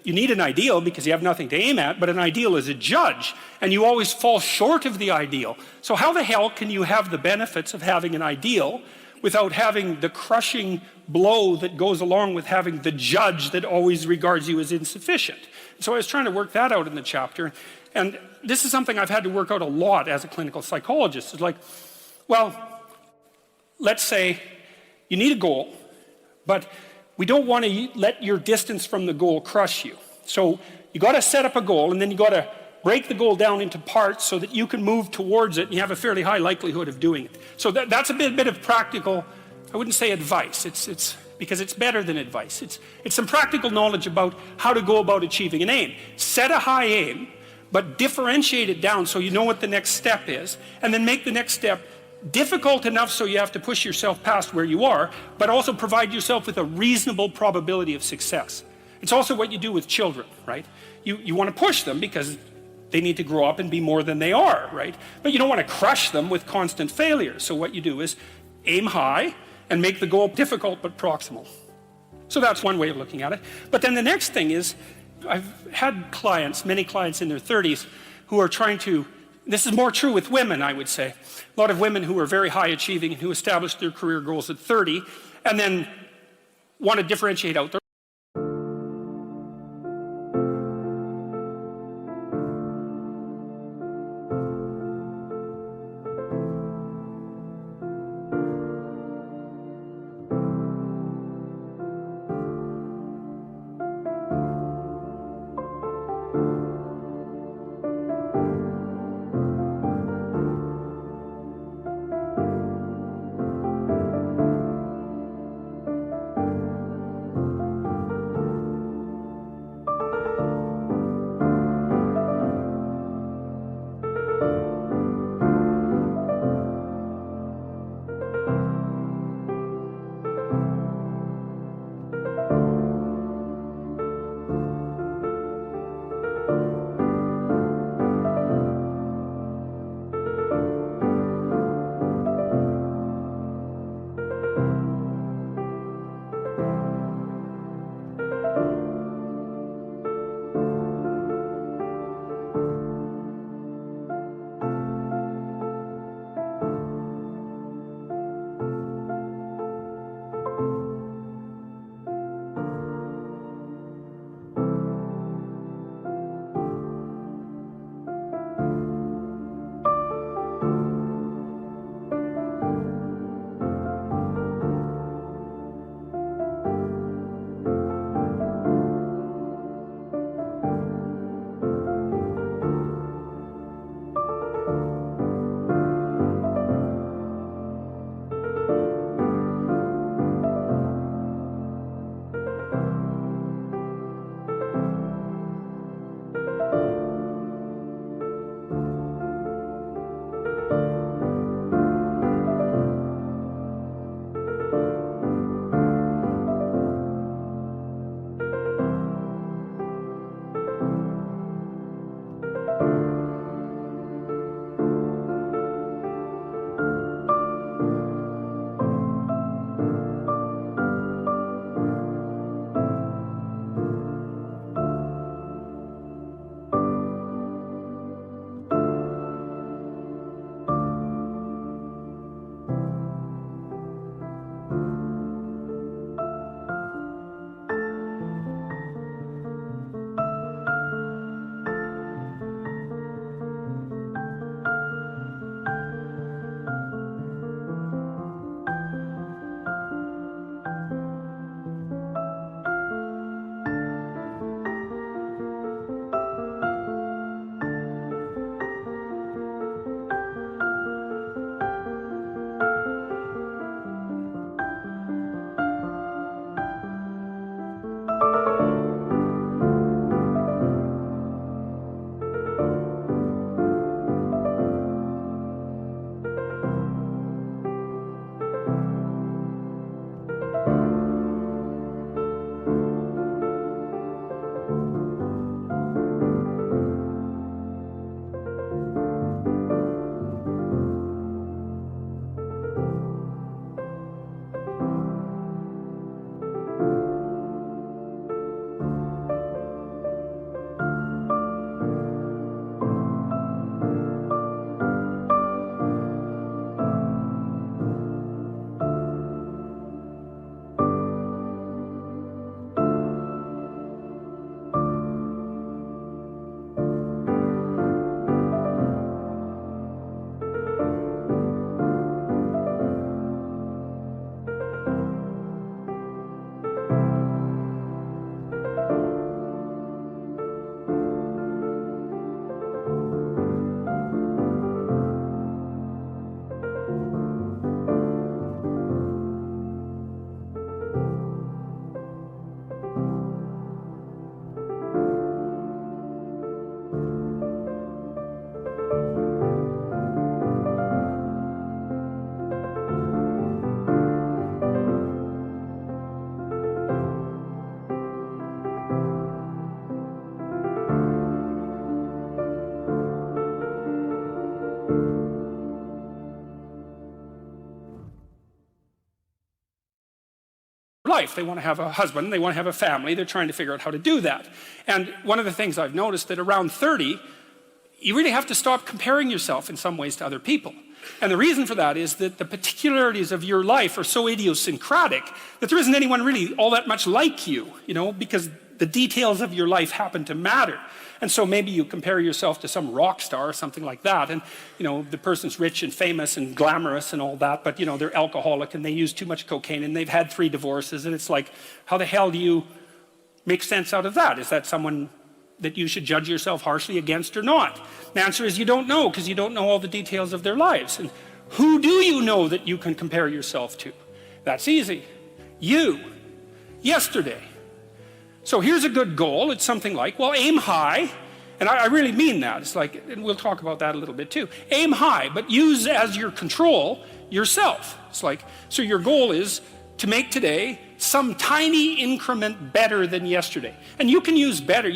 you need an ideal because you have nothing to aim at, but an ideal is a judge, and you always fall short of the ideal. So how the hell can you have the benefits of having an ideal without having the crushing blow that goes along with having the judge that always regards you as insufficient? So I was trying to work that out in the chapter, and this is something I've had to work out a lot as a clinical psychologist. It's like, well, let's say you need a goal, but we don't want to let your distance from the goal crush you. So you got to set up a goal, and then you got to break the goal down into parts so that you can move towards it and you have a fairly high likelihood of doing it. So that's a bit of practical, I wouldn't say advice, it's because it's better than advice. It's some practical knowledge about how to go about achieving an aim. Set a high aim, but differentiate it down so you know what the next step is, and then make the next step difficult enough so you have to push yourself past where you are, but also provide yourself with a reasonable probability of success. It's also what you do with children, right? You want to push them because they need to grow up and be more than they are, right? But you don't want to crush them with constant failure. So what you do is aim high and make the goal difficult but proximal. So that's one way of looking at it. But then the next thing is, I've had clients, many clients in their 30s, who are trying to, this is more true with women, I would say. A lot of women who are very high achieving and who established their career goals at 30 and then want to differentiate out their life. They want to have a husband, they want to have a family, they're trying to figure out how to do that. And one of the things I've noticed that around 30, you really have to stop comparing yourself in some ways to other people. And the reason for that is that the particularities of your life are so idiosyncratic that there isn't anyone really all that much like you, because the details of your life happen to matter. And so maybe you compare yourself to some rock star or something like that, and the person's rich and famous and glamorous and all that, but they're alcoholic and they use too much cocaine and they've had 3 divorces, and it's like, how the hell do you make sense out of that? Is that someone that you should judge yourself harshly against or not? The answer is you don't know, because you don't know all the details of their lives. And who do you know that you can compare yourself to? That's easy. You. Yesterday. So here's a good goal. It's something like, well, aim high. And I really mean that. It's like, and we'll talk about that a little bit too. Aim high, but use as your control yourself. It's like, so your goal is to make today some tiny increment better than yesterday. And you can use better.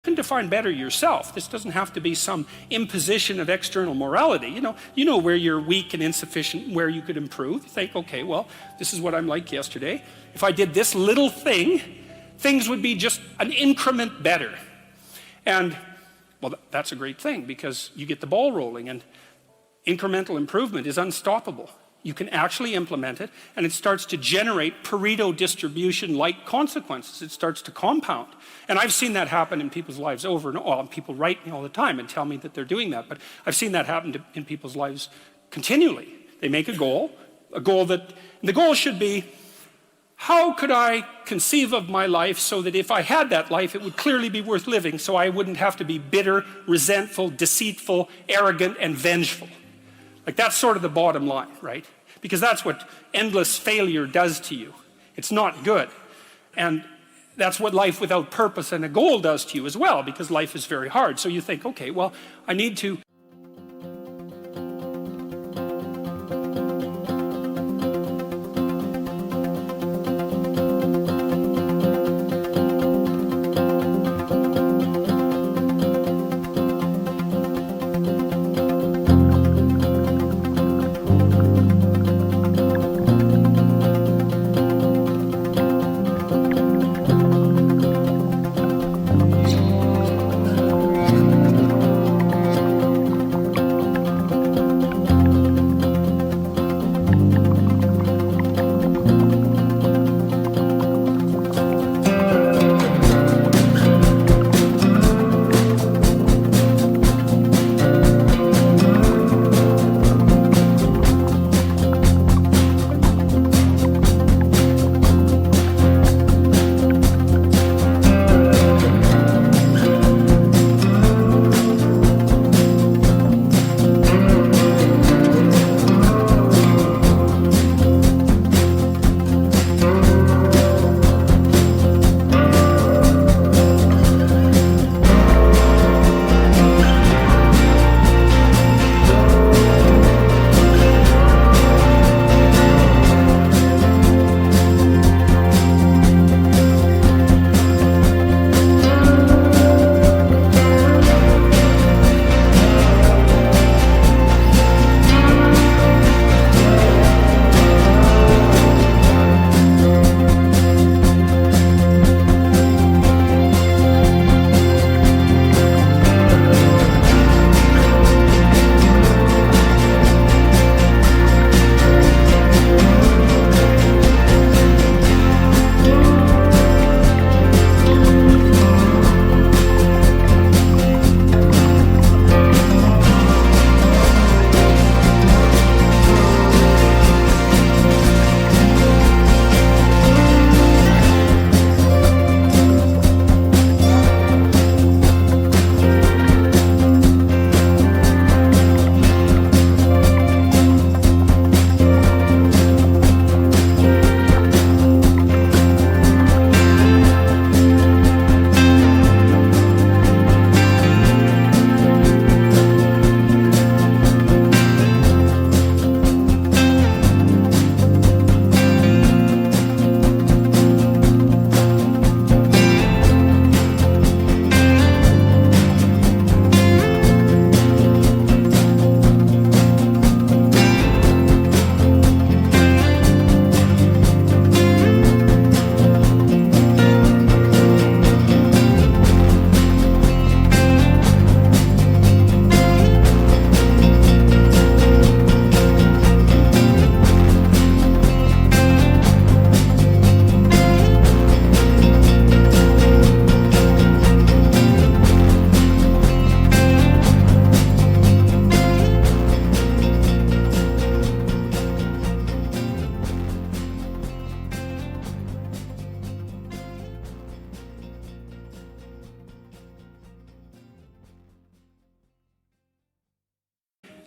can define better yourself. This doesn't have to be some imposition of external morality. You know where you're weak and insufficient, where you could improve. You think, okay, well, this is what I'm like yesterday. If I did this little thing, things would be just an increment better. And, well, that's a great thing, because you get the ball rolling, and incremental improvement is unstoppable. You can actually implement it, and it starts to generate Pareto distribution-like consequences. It starts to compound. And I've seen that happen in people's lives over and over. Well, people write me all the time and tell me that they're doing that, but I've seen that happen in people's lives continually. They make a goal that, and the goal should be, how could I conceive of my life so that if I had that life, it would clearly be worth living, so I wouldn't have to be bitter, resentful, deceitful, arrogant, and vengeful. Like, that's sort of the bottom line, right? Because that's what endless failure does to you. It's not good. And that's what life without purpose and a goal does to you as well, because life is very hard. So you think, okay, well, I need to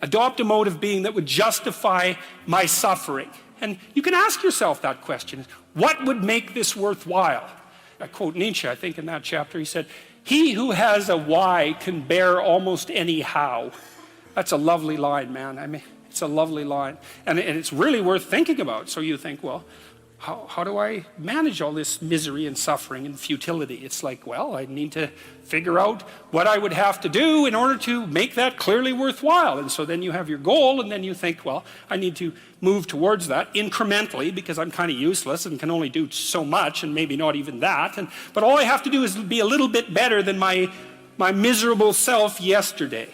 adopt a mode of being that would justify my suffering. And you can ask yourself that question. What would make this worthwhile? I quote Nietzsche, I think in that chapter, he said, "He who has a why can bear almost any how." That's a lovely line, man. I mean, it's a lovely line. And it's really worth thinking about. So you think, well, how do I manage all this misery and suffering and futility? It's like, well, I need to figure out what I would have to do in order to make that clearly worthwhile. And so then you have your goal, and then you think, well, I need to move towards that incrementally because I'm kind of useless and can only do so much, and maybe not even that. But all I have to do is be a little bit better than my miserable self yesterday.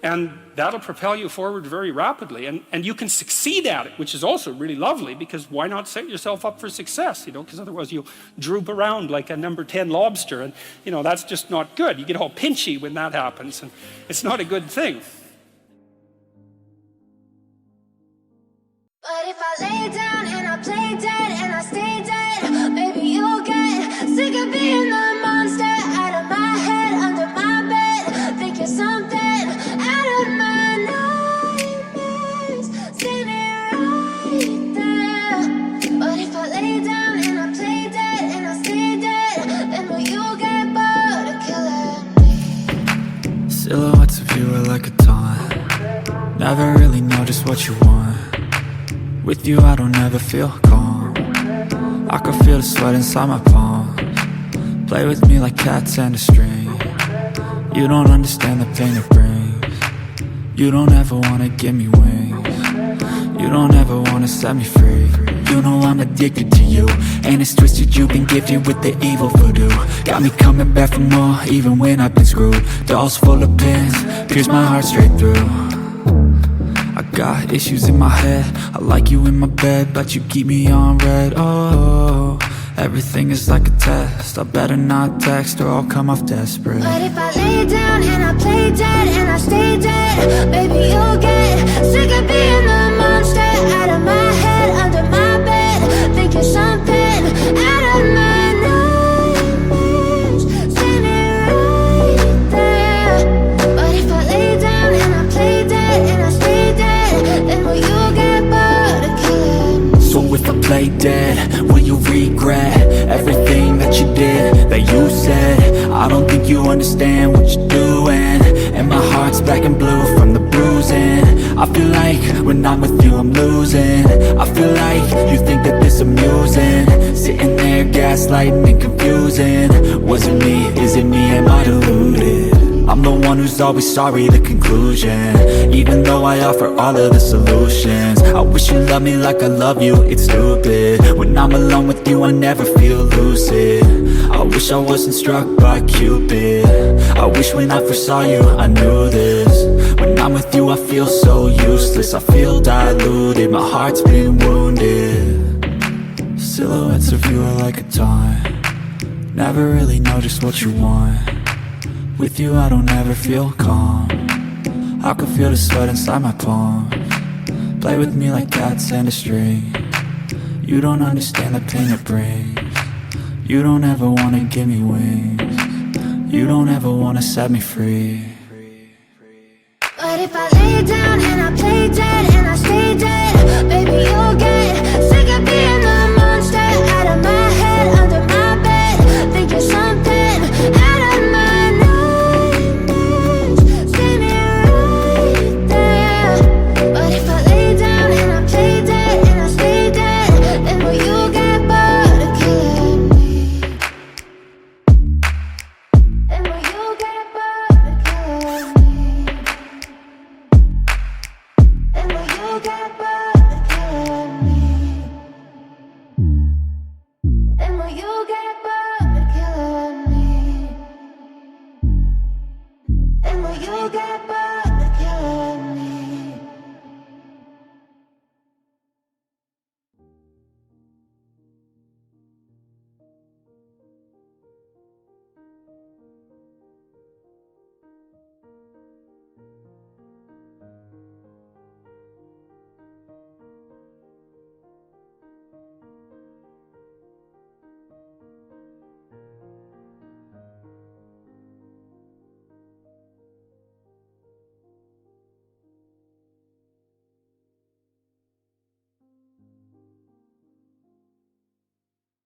And that'll propel you forward very rapidly. And you can succeed at it, which is also really lovely, because why not set yourself up for success, because otherwise you'll droop around like a number 10 lobster, and that's just not good. You get all pinchy when that happens, and it's not a good thing. But if I lay down and I play dead and I stay dead, maybe you'll get sick of being the monster out of my head, under my bed. Think you're something out of my nightmares, standing right there. But if I lay down and I play dead and I stay dead, then will you get bored of killing me? Silhouettes of you are like a taunt. Never really know just what you want. With you I don't ever feel calm. I can feel the sweat inside my palms. Play with me like cats and a string. You don't understand the pain it brings. You don't ever wanna give me wings. You don't ever wanna set me free. You know I'm addicted to you, and it's twisted, you've been gifted with the evil voodoo. Got me coming back for more, even when I've been screwed. Dolls full of pins, pierce my heart straight through. I got issues in my head, I like you in my bed, but you keep me on red. Oh, everything is like a test. I better not text or I'll come off desperate. But if I lay down and I play dead and I stay dead, baby you'll get sick of being the monster out of my head, under my bed. Think you're something out of my nightmares, standing right there. But if I lay down and I play dead and I stay dead, then will you get bored of killing me? So if I play dead, will you regret everything that you did, that you said? I don't think you understand what you're doing, and my heart's black and blue from the bruising. I feel like when I'm with you I'm losing. I feel like you think that this amusing, sitting there gaslighting and confusing. Was it me? Is it me? Am I deluded? I'm the one who's always sorry, the conclusion, even though I offer all of the solutions. I wish you loved me like I love you, it's stupid. When I'm alone with you I never feel lucid. I wish I wasn't struck by Cupid. I wish when I first saw you I knew this. When I'm with you I feel so useless, I feel diluted, my heart's been wounded. Silhouettes of you are like a taunt. Never really know just what you want. With you I don't ever feel calm. I can feel the sweat inside my palms. Play with me like cats and a string. You don't understand the pain it brings. You don't ever wanna give me wings. You don't ever wanna set me free. But if I lay down and I play dead and I stay dead, baby you'll get sick of being the monster out of my head, under my bed. Think you're something out of my you get